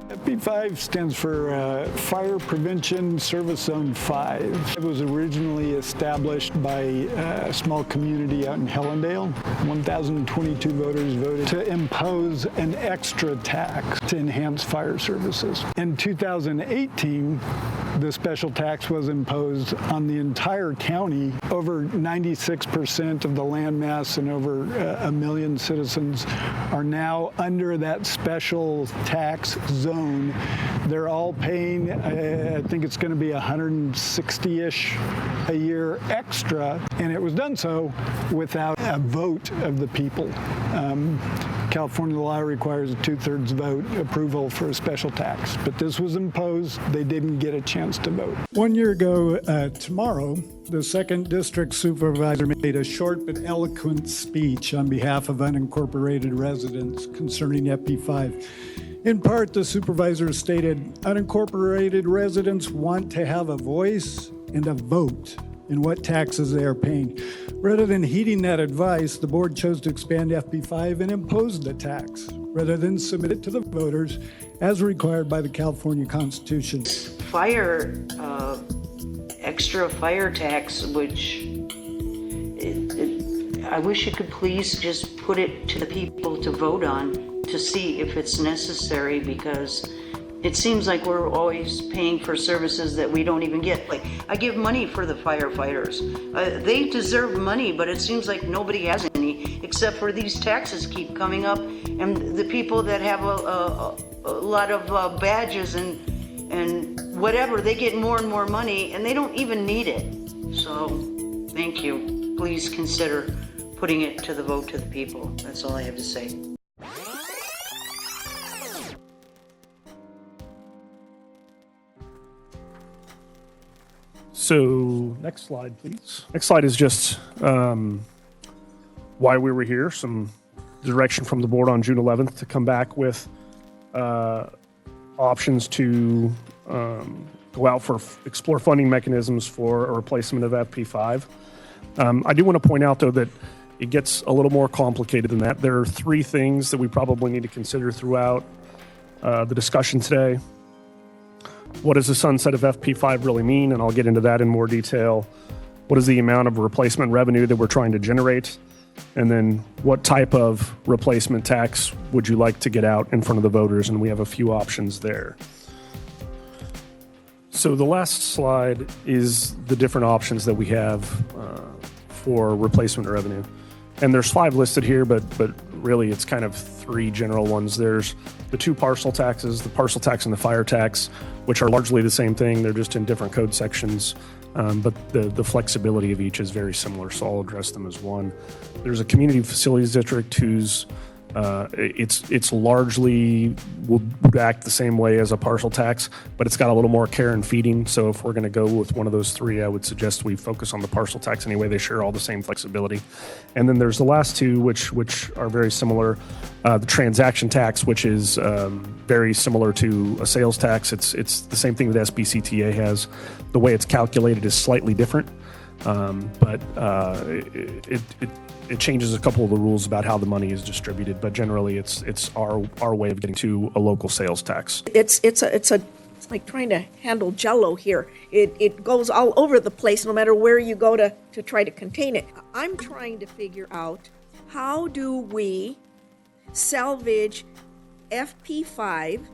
FP5 stands for Fire Prevention Service Zone 5. It was originally established by a small community out in Hellendale. 1,022 voters voted to impose an extra tax to enhance fire services. In 2018, the special tax was imposed on the entire county. Over 96% of the landmass and over 1 million citizens are now under that special tax zone. They're all paying, I think it's going to be 160-ish a year extra, and it was done so without a vote of the people. California law requires a 2/3 vote approval for a special tax, but this was imposed. They didn't get a chance to vote. 1 year ago tomorrow, the 2nd District Supervisor made a short but eloquent speech on behalf of unincorporated residents concerning FP5. In part, the supervisor stated, unincorporated residents want to have a voice and a vote in what taxes they are paying. Rather than heeding that advice, the board chose to expand FP5 and impose the tax, rather than submit it to the voters as required by the California Constitution. Extra fire tax, which I wish you could please just put it to the people to vote on, to see if it's necessary, because it seems like we're always paying for services that we don't even get. Like, I give money for the firefighters. They deserve money, but it seems like nobody has any, except for these taxes keep coming up, and the people that have a lot of badges and whatever, they get more and more money, and they don't even need it. So, thank you. Please consider putting it to the vote to the people. That's all I have to say. So, next slide, please. Next slide is just why we were here. Some direction from the board on June 11th to come back with options to go out for explore funding mechanisms for a replacement of FP5. I do want to point out, though, that it gets a little more complicated than that. There are 3 things that we probably need to consider throughout the discussion today. What does the sunset of FP5 really mean? And I'll get into that in more detail. What is the amount of replacement revenue that we're trying to generate? And then what type of replacement tax would you like to get out in front of the voters? And we have a few options there. So the last slide is the different options that we have for replacement revenue. And there's 5 listed here, but really it's kind of 3 general ones. There's the 2 parcel taxes, the parcel tax and the fire tax, which are largely the same thing. They're just in different code sections, but the flexibility of each is very similar, so I'll address them as one. There's a community facilities district whose it's largely would act the same way as a parcel tax, but it's got a little more care and feeding. So if we're going to go with one of those 3, I would suggest we focus on the parcel tax anyway. They share all the same flexibility. And then there's the last 2, which are very similar. The transaction tax, which is very similar to a sales tax. It's the same thing that SBCTA has. The way it's calculated is slightly different, but it changes a couple of the rules about how the money is distributed, but generally it's our way of getting to a local sales tax. It's like trying to handle Jell-O here. It goes all over the place no matter where you go to try to contain it. I'm trying to figure out, how do we salvage FP5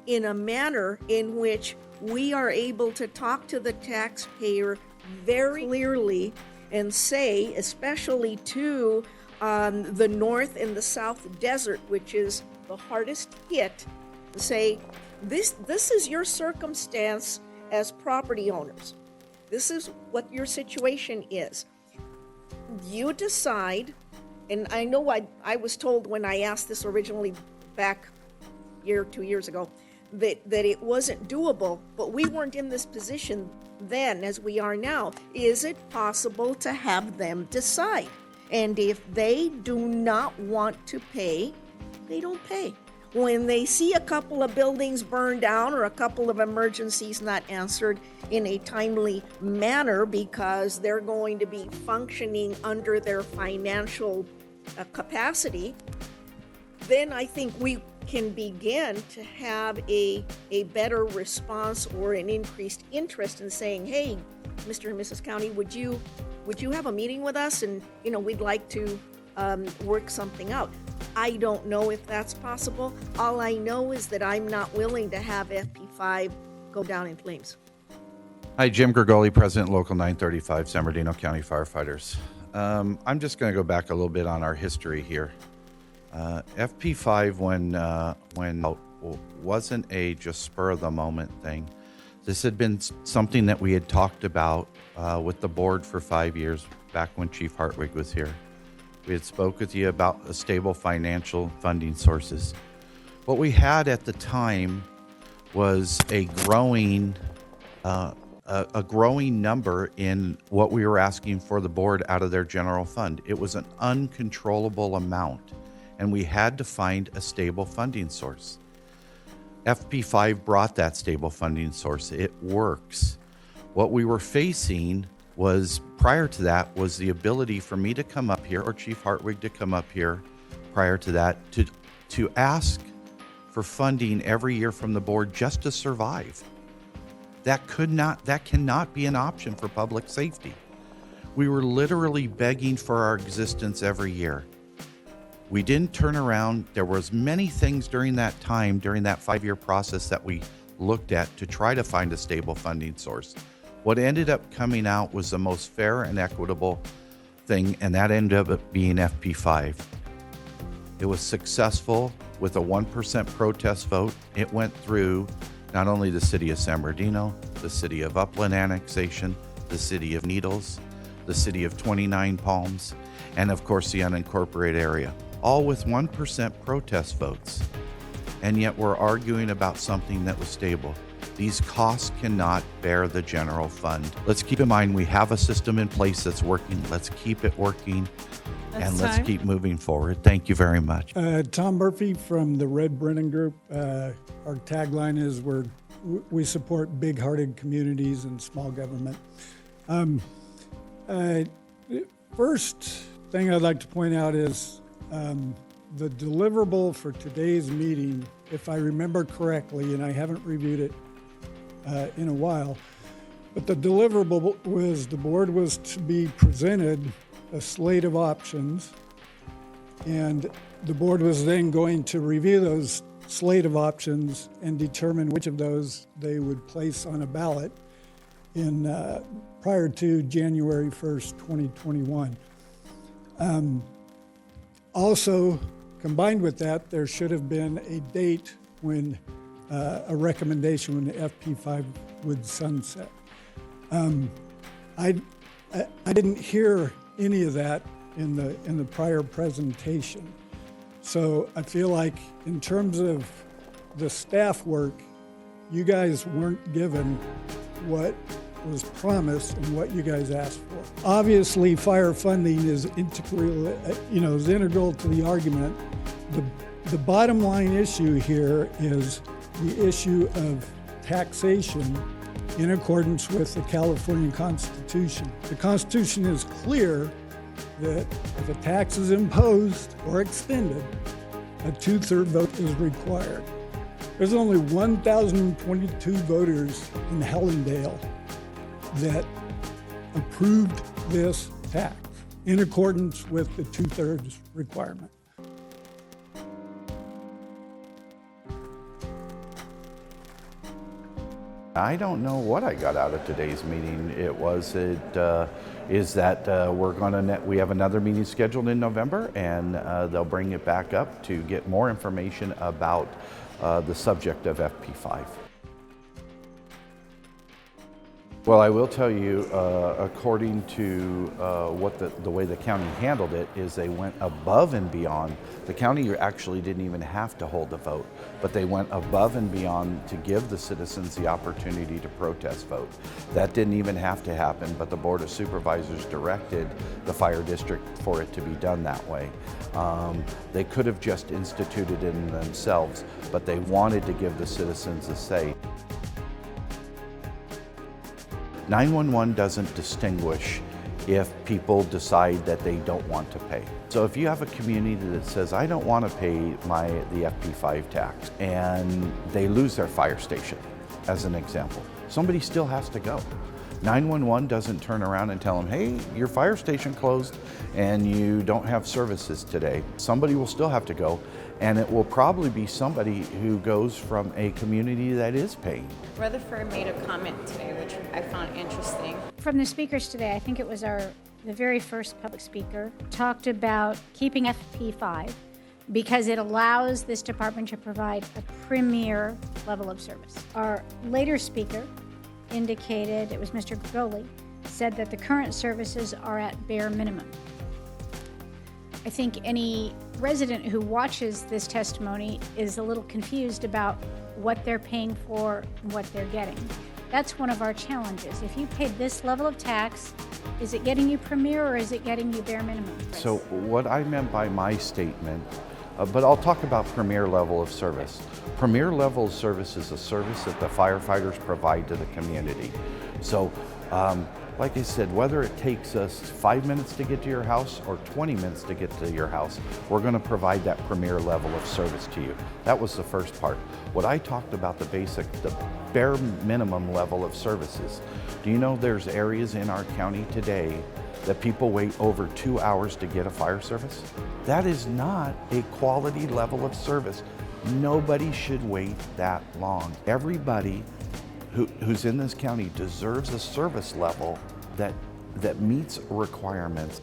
in a manner in which we are able to talk to the taxpayer very clearly and say, especially to the north and the south desert, which is the hardest hit, say, this is your circumstance as property owners. This is what your situation is. You decide, and I know I was told when I asked this originally back a year or 2 years ago, that it wasn't doable, but we weren't in this position then as we are now. Is it possible to have them decide? And if they do not want to pay, they don't pay. when they see a couple of buildings burned down or a couple of emergencies not answered in a timely manner because they're going to be functioning under their financial capacity, then I think we can begin to have a better response or an increased interest in saying, hey, Mr. and Mrs. County, would you have a meeting with us, and we'd like to work something out. I don't know if that's possible. All I know is that I'm not willing to have FP5 go down in flames. Hi, Jim Gregoli, President, Local 935, San Bernardino County Firefighters. I'm just going to go back a little bit on our history here. FP5, when wasn't a just spur of the moment thing. This had been something that we had talked about with the board for 5 years, back when Chief Hartwig was here. We had spoke with you about a stable financial funding sources. What we had at the time was a growing number in what we were asking for the board out of their general fund. It was an uncontrollable amount, and we had to find a stable funding source. FP5 brought that stable funding source. It works. What we were facing was, prior to that, was the ability for me to come up here, or Chief Hartwig to come up here prior to that, to ask for funding every year from the board just to survive. That cannot be an option for public safety. We were literally begging for our existence every year. We didn't turn around. There was many things during that time, during that 5-year process, that we looked at to try to find a stable funding source. What ended up coming out was the most fair and equitable thing, and that ended up being FP5. It was successful with a 1% protest vote. It went through not only the city of San Bernardino, the city of Upland Annexation, the city of Needles, the city of 29 Palms, and of course the unincorporated area, all with 1% protest votes. And yet we're arguing about something that was stable. These costs cannot bear the general fund. Let's keep in mind we have a system in place that's working. Let's keep it working, and let's keep moving forward. Thank you very much. Tom Murphy from the Red Brennan Group. Our tagline is we support big-hearted communities and small government. First thing I'd like to point out is the deliverable for today's meeting, if I remember correctly, and I haven't reviewed it in a while, but the deliverable was the board was to be presented a slate of options, and the board was then going to review those slate of options and determine which of those they would place on a ballot in prior to January 1st, 2021. Also, combined with that, there should have been a date when a recommendation when the FP5 would sunset. I didn't hear any of that in the prior presentation, so I feel like in terms of the staff work, you guys weren't given what was promised and what you guys asked for. Obviously, fire funding is integral to the argument. The bottom line issue here is the issue of taxation in accordance with the California Constitution. The Constitution is clear that if a tax is imposed or extended, a 2/3 vote is required. There's only 1,022 voters in Hellendale that approved this tax in accordance with the 2/3 requirement. I don't know what I got out of today's meeting. We have another meeting scheduled in November, and they'll bring it back up to get more information about the subject of FP5. Well, I will tell you, according to what the way the county handled it, is they went above and beyond. The county actually didn't even have to hold a vote, but they went above and beyond to give the citizens the opportunity to protest vote. That didn't even have to happen, but the Board of Supervisors directed the fire district for it to be done that way. They could have just instituted it themselves, but they wanted to give the citizens a say. 911 doesn't distinguish if people decide that they don't want to pay. So if you have a community that says, I don't want to pay the FP5 tax, and they lose their fire station, as an example, somebody still has to go. 911 doesn't turn around and tell them, hey, your fire station closed and you don't have services today. Somebody will still have to go, and it will probably be somebody who goes from a community that is paying. Rutherford made a comment today, which I found interesting. From the speakers today, I think it was the very first public speaker, talked about keeping FP5 because it allows this department to provide a premier level of service. Our later speaker indicated, it was Mr. Goli, said that the current services are at bare minimum. I think any resident who watches this testimony is a little confused about what they're paying for and what they're getting. That's one of our challenges. If you paid this level of tax, is it getting you premier or is it getting you bare minimum price? So what I meant by my statement, but I'll talk about premier level of service. Premier level of service is a service that the firefighters provide to the community. So like I said, whether it takes us 5 minutes to get to your house or 20 minutes to get to your house, we're going to provide that premier level of service to you. That was the first part. What I talked about, the bare minimum level of services. Do you know there's areas in our county today that people wait over 2 hours to get a fire service? That is not a quality level of service. Nobody should wait that long. Everybody who's in this county deserves a service level that meets requirements.